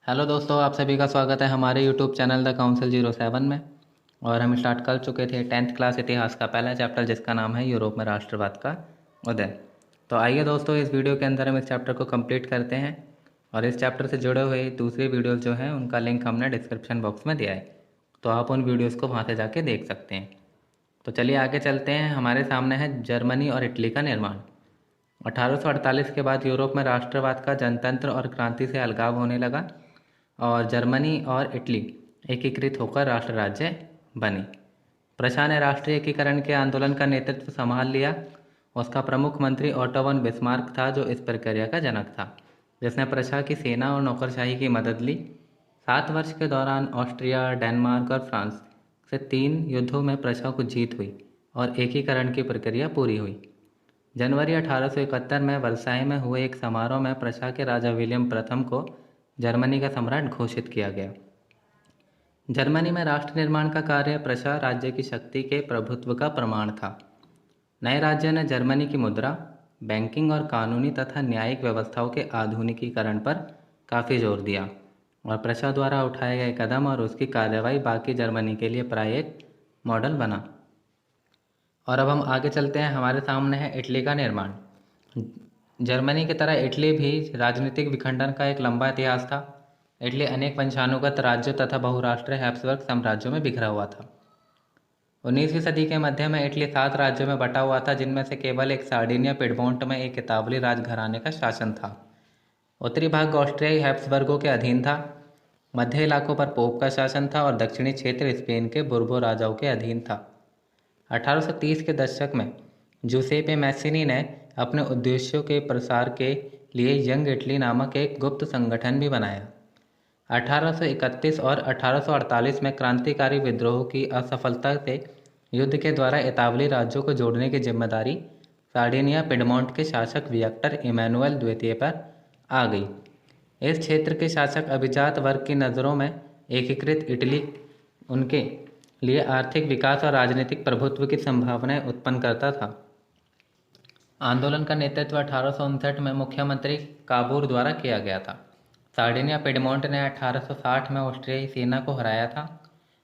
Hello दोस्तों, आप सभी का स्वागत है हमारे यूट्यूब चैनल द काउंसिल 07 में। और हम स्टार्ट कर चुके थे 10th क्लास इतिहास का पहला चैप्टर, जिसका नाम है यूरोप में राष्ट्रवाद का उदय। तो आइए दोस्तों, इस वीडियो के अंदर हम इस चैप्टर को कंप्लीट करते हैं। और इस चैप्टर से जुड़े हुए दूसरी वीडियोज़ जो हैं उनका लिंक हमने डिस्क्रिप्शन बॉक्स में दिया है, तो आप उन वीडियोज़ को वहाँ से जाके देख सकते हैं। तो चलिए आगे चलते हैं। हमारे सामने है जर्मनी और इटली का निर्माण। 1848 के बाद यूरोप में राष्ट्रवाद का जनतंत्र और क्रांति से अलगाव होने लगा और जर्मनी और इटली एकीकृत होकर राष्ट्र राज्य बनी। प्रशा ने राष्ट्रीय एकीकरण के आंदोलन का नेतृत्व संभाल लिया। उसका प्रमुख मंत्री ओटो वन बिस्मार्क था, जो इस प्रक्रिया का जनक था, जिसने प्रशा की सेना और नौकरशाही की मदद ली। 7 वर्ष के दौरान ऑस्ट्रिया, डेनमार्क और फ्रांस से 3 युद्धों में प्रशा को जीत हुई और एकीकरण की प्रक्रिया पूरी हुई। जनवरी 1871 में वर्साई में हुए एक समारोह में प्रशा के राजा विलियम प्रथम को जर्मनी का सम्राट घोषित किया गया। जर्मनी में राष्ट्र निर्माण का कार्य प्रशा राज्य की शक्ति के प्रभुत्व का प्रमाण था। नए राज्य ने जर्मनी की मुद्रा, बैंकिंग और कानूनी तथा न्यायिक व्यवस्थाओं के आधुनिकीकरण पर काफ़ी जोर दिया और प्रशा द्वारा उठाए गए कदम और उसकी कार्रवाई बाकी जर्मनी के लिए प्राय एक मॉडल बना। और अब हम आगे चलते हैं। हमारे सामने है इटली का निर्माण। जर्मनी की तरह इटली भी राजनीतिक विखंडन का एक लंबा इतिहास था। इटली अनेक वंशानुगत राज्यों तथा बहुराष्ट्रीय हैब्सबर्ग साम्राज्यों में बिखरा हुआ था। 19वीं सदी के मध्य में इटली 7 राज्यों में बटा हुआ था, जिनमें से केवल एक सार्डिनिया पिडमोंट में एक इतालवी राजघराने का शासन था। उत्तरी भाग ऑस्ट्रियाई हैब्सबर्गों के अधीन था। मध्य इलाकों पर पोप का शासन था और दक्षिणी क्षेत्र स्पेन के बुर्बो राजाओं के अधीन था। 1830 के दशक में जूसेपे मैसिनी ने अपने उद्देश्यों के प्रसार के लिए यंग इटली नामक एक गुप्त संगठन भी बनाया। 1831 और 1848 में क्रांतिकारी विद्रोह की असफलता से युद्ध के द्वारा इतालवी राज्यों को जोड़ने की जिम्मेदारी सार्डिनिया पिडमोंट के शासक विक्टर इमैनुएल द्वितीय पर आ गई। इस क्षेत्र के शासक अभिजात वर्ग की नज़रों में एकीकृत इटली उनके लिए आर्थिक विकास और राजनीतिक प्रभुत्व की संभावनाएं उत्पन्न करता था। आंदोलन का नेतृत्व 1859 में मुख्यमंत्री काबूर द्वारा किया गया था। सार्डिनिया पिडमोंट ने 1860 में ऑस्ट्रियाई सेना को हराया था।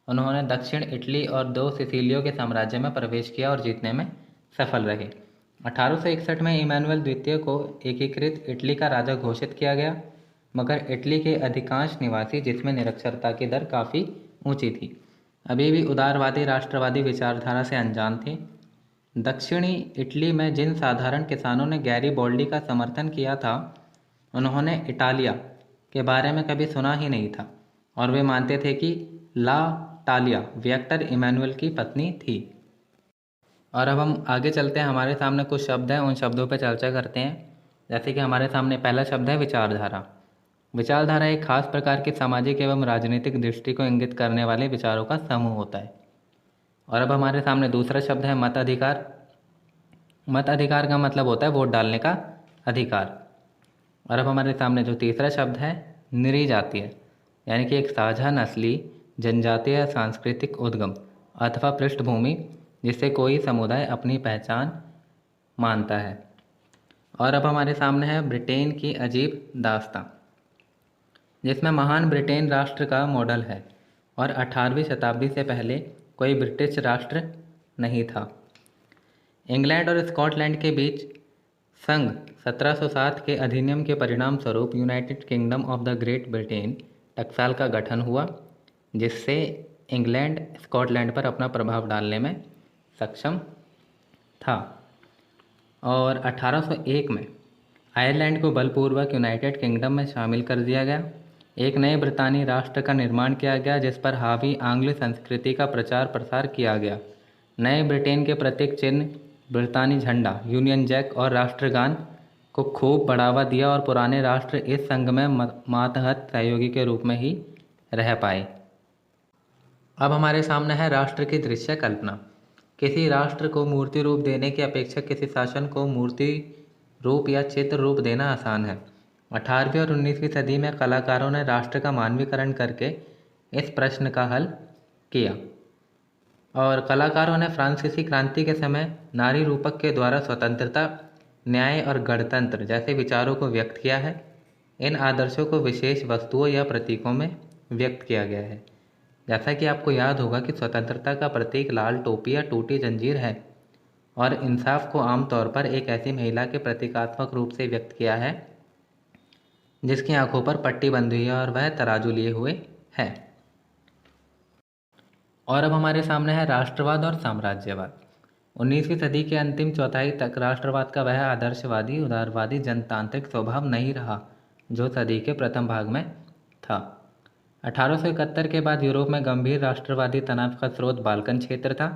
उन्होंने दक्षिण इटली और 2 सिसिलियों के साम्राज्य में प्रवेश किया और जीतने में सफल रहे। 1861 में इमैनुएल द्वितीय को एकीकृत इटली का राजा घोषित किया गया, मगर इटली के अधिकांश निवासी, जिसमें निरक्षरता की दर काफ़ी ऊंची थी, अभी भी उदारवादी राष्ट्रवादी विचारधारा से अनजान थे। दक्षिणी इटली में जिन साधारण किसानों ने गैरीबोल्डी का समर्थन किया था, उन्होंने इटालिया के बारे में कभी सुना ही नहीं था और वे मानते थे कि ला टालिया विक्टर इमैनुएल की पत्नी थी। और अब हम आगे चलते हैं। हमारे सामने कुछ शब्द हैं, उन शब्दों पर चर्चा करते हैं। जैसे कि हमारे सामने पहला शब्द है विचारधारा। विचारधारा एक खास प्रकार की सामाजिक एवं राजनीतिक दृष्टि को इंगित करने वाले विचारों का समूह होता है। और अब हमारे सामने दूसरा शब्द है मताधिकार। मताधिकार का मतलब होता है वोट डालने का अधिकार। और अब हमारे सामने जो तीसरा शब्द है निरी जातीय, यानी कि एक साझा नस्ली, जनजातीय, सांस्कृतिक उद्गम अथवा पृष्ठभूमि जिससे कोई समुदाय अपनी पहचान मानता है। और अब हमारे सामने है ब्रिटेन की अजीब दास्तां, जिसमें महान ब्रिटेन राष्ट्र का मॉडल है और 18वीं शताब्दी से पहले कोई ब्रिटिश राष्ट्र नहीं था। इंग्लैंड और स्कॉटलैंड के बीच संघ 1707 के अधिनियम के परिणाम स्वरूप United kingdom of the great Britain टकसाल का गठन हुआ, जिससे इंग्लैंड स्कॉटलैंड पर अपना प्रभाव डालने में सक्षम था। और 1801 में आयरलैंड को बलपूर्वक यूनाइटेड किंगडम में शामिल कर दिया गया। एक नए ब्रितानी राष्ट्र का निर्माण किया गया, जिस पर हावी आंग्ल संस्कृति का प्रचार प्रसार किया गया। नए ब्रिटेन के प्रतीक चिन्ह, ब्रितानी झंडा, यूनियन जैक और राष्ट्रगान को खूब बढ़ावा दिया और पुराने राष्ट्र इस संघ में मातहत सहयोगी के रूप में ही रह पाए। अब हमारे सामने है राष्ट्र की दृश्य कल्पना। किसी राष्ट्र को मूर्ति रूप देने की अपेक्षा किसी शासन को मूर्ति रूप या चित्र रूप देना आसान है। 18वीं और 19वीं सदी में कलाकारों ने राष्ट्र का मानवीकरण करके इस प्रश्न का हल किया। और कलाकारों ने फ्रांसीसी क्रांति के समय नारी रूपक के द्वारा स्वतंत्रता, न्याय और गणतंत्र जैसे विचारों को व्यक्त किया है। इन आदर्शों को विशेष वस्तुओं या प्रतीकों में व्यक्त किया गया है। जैसा कि आपको याद होगा कि स्वतंत्रता का प्रतीक लाल टोपी या टूटी जंजीर है और इंसाफ को आमतौर पर एक ऐसी महिला के प्रतीकात्मक रूप से व्यक्त किया है जिसकी आंखों पर पट्टी बंधी हुई है और वह तराजू लिए हुए है। और अब हमारे सामने है राष्ट्रवाद और साम्राज्यवाद। 19वीं सदी के अंतिम चौथाई तक राष्ट्रवाद का वह आदर्शवादी उदारवादी जनतांत्रिक स्वभाव नहीं रहा जो सदी के प्रथम भाग में था। 1871 के बाद यूरोप में गंभीर राष्ट्रवादी तनाव का स्रोत बाल्कन क्षेत्र था।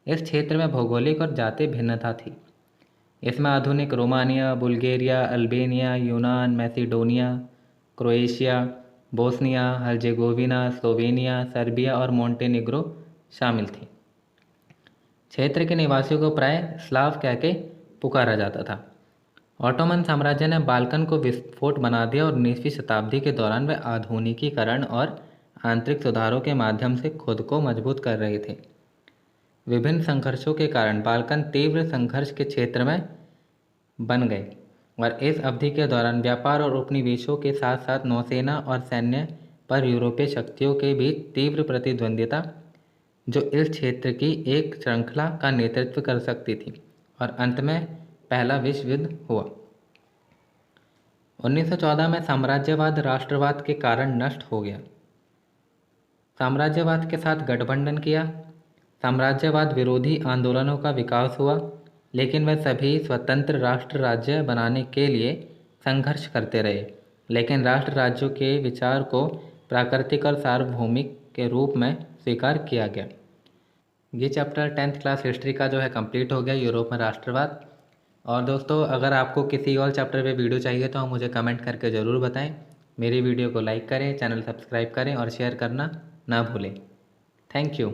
इस क्षेत्र में भौगोलिक और जातीय भिन्नता थी। इसमें आधुनिक रोमानिया, बुल्गारिया, अल्बेनिया, यूनान, Macedonia, Croatia, Bosnia Herzegovina, Slovenia, Serbia और मोंटेनिग्रो शामिल थी। क्षेत्र के निवासियों को प्राय स्लाव कह के पुकारा जाता था। ऑटोमन साम्राज्य ने बाल्कन को विस्फोट बना दिया और 19वीं शताब्दी के दौरान वे आधुनिकीकरण और आंतरिक सुधारों के माध्यम से खुद को मजबूत कर रहे थे। विभिन्न संघर्षों के कारण बाल्कन तीव्र संघर्ष के क्षेत्र में बन गए और इस अवधि के दौरान व्यापार और उपनिवेशों के साथ साथ नौसेना और सैन्य पर यूरोपीय शक्तियों के बीच तीव्र प्रतिद्वंद्विता जो इस क्षेत्र की एक श्रृंखला का नेतृत्व कर सकती थी और अंत में पहला विश्व युद्ध हुआ। 1914 में साम्राज्यवाद राष्ट्रवाद के कारण नष्ट हो गया। साम्राज्यवाद के साथ गठबंधन किया। साम्राज्यवाद विरोधी आंदोलनों का विकास हुआ, लेकिन वे सभी स्वतंत्र राष्ट्र राज्य बनाने के लिए संघर्ष करते रहे। लेकिन राष्ट्र राज्यों के विचार को प्राकृतिक और सार्वभौमिक के रूप में स्वीकार किया गया। ये चैप्टर 10th क्लास हिस्ट्री का जो है कंप्लीट हो गया, यूरोप में राष्ट्रवाद। और दोस्तों, अगर आपको किसी और चैप्टर पे वीडियो चाहिए तो मुझे कमेंट करके ज़रूर बताएं। मेरी वीडियो को लाइक करें, चैनल सब्सक्राइब करें और शेयर करना ना भूलें। Thank you.